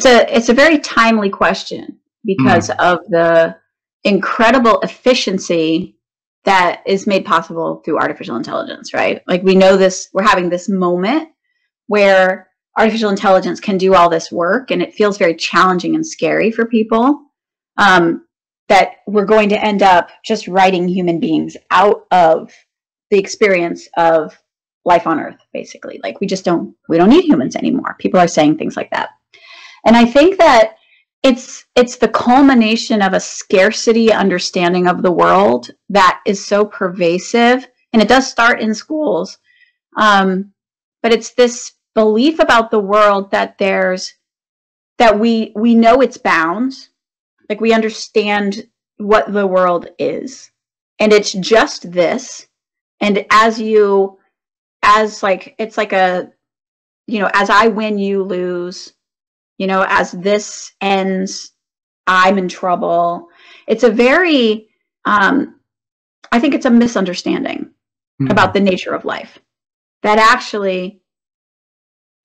it's a very timely question because of the incredible efficiency that is made possible through artificial intelligence, right? Like we know this, we're having this moment where artificial intelligence can do all this work, and it feels very challenging and scary for people, that we're going to end up just writing human beings out of the experience of life on Earth, basically. Like we don't need humans anymore. People are saying things like that. And I think that it's the culmination of a scarcity understanding of the world that is so pervasive, and it does start in schools. But it's this belief about the world that we know its bounds, like we understand what the world is, and it's just this. And as I win, you lose. As this ends, I'm in trouble. It's a very, I think it's a misunderstanding about the nature of life. That actually,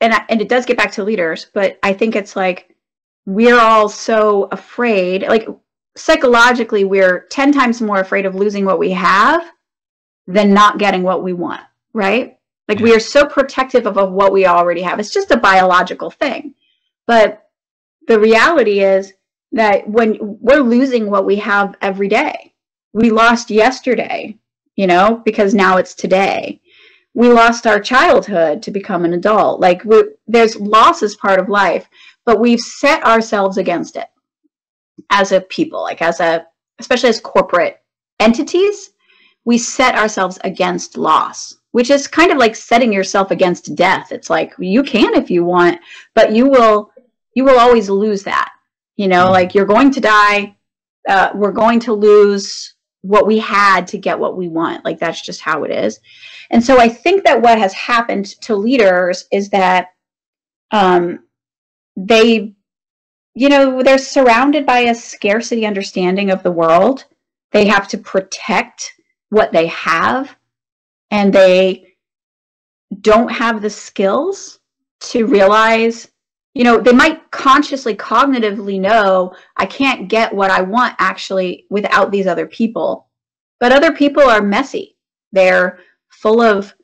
and it does get back to leaders, but I think it's like we're all so afraid, like psychologically, we're 10 times more afraid of losing what we have than not getting what we want, right? Like we are so protective of what we already have. It's just a biological thing. But the reality is that when we're losing what we have every day, we lost yesterday, because now it's today. We lost our childhood to become an adult. Like there's loss as part of life, but we've set ourselves against it as a people, like especially as corporate entities, we set ourselves against loss, which is kind of like setting yourself against death. It's like you can if you want, but you will always lose that. Like you're going to die. We're going to lose what we had to get what we want. Like that's just how it is. And so I think that what has happened to leaders is that they're surrounded by a scarcity understanding of the world. They have to protect what they have, and they don't have the skills to realize, they might consciously, cognitively know, I can't get what I want actually without these other people. But other people are messy. They're full of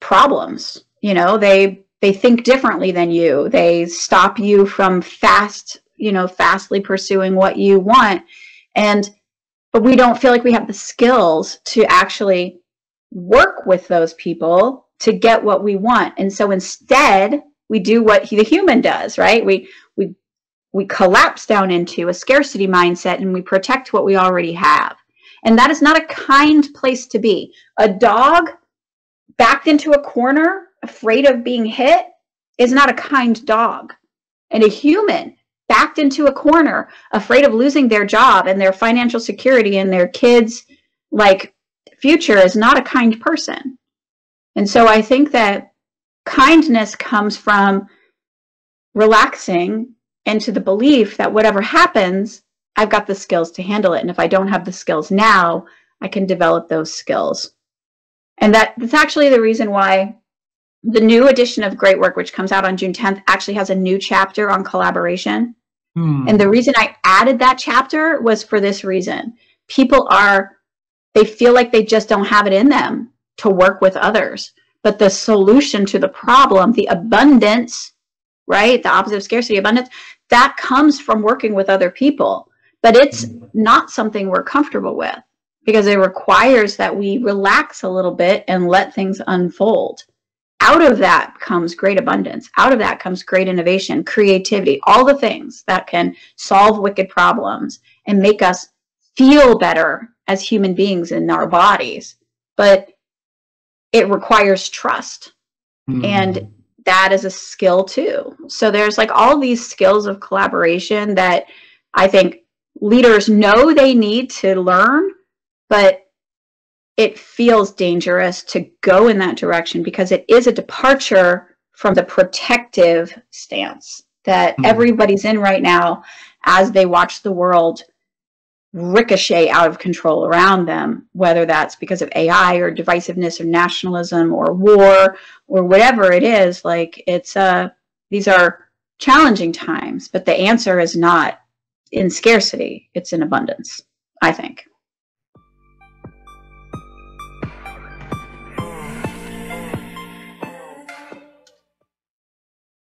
problems. They think differently than you. They stop you from fastly pursuing what you want. But we don't feel like we have the skills to actually work with those people to get what we want. And so instead, we do what the human does, right? We collapse down into a scarcity mindset, and we protect what we already have. And that is not a kind place to be. A dog backed into a corner, afraid of being hit, is not a kind dog. And a human backed into a corner, afraid of losing their job and their financial security and their kids' future, is not a kind person. And so I think that kindness comes from relaxing into the belief that whatever happens, I've got the skills to handle it. And if I don't have the skills now, I can develop those skills. And that's actually the reason why the new edition of Great Work, which comes out on June 10th, actually has a new chapter on collaboration. And the reason I added that chapter was for this reason. People they feel like they just don't have it in them to work with others. But the solution to the problem, the abundance, right? The opposite of scarcity, abundance, that comes from working with other people. But it's not something we're comfortable with, because it requires that we relax a little bit and let things unfold. Out of that comes great abundance. Out of that comes great innovation, creativity, all the things that can solve wicked problems and make us feel better as human beings in our bodies. But it requires trust. And that is a skill too. So there's all these skills of collaboration that I think leaders know they need to learn, but it feels dangerous to go in that direction because it is a departure from the protective stance that everybody's in right now as they watch the world ricochet out of control around them, whether that's because of AI or divisiveness or nationalism or war or whatever it is. These are challenging times, but the answer is not in scarcity, it's in abundance, I think.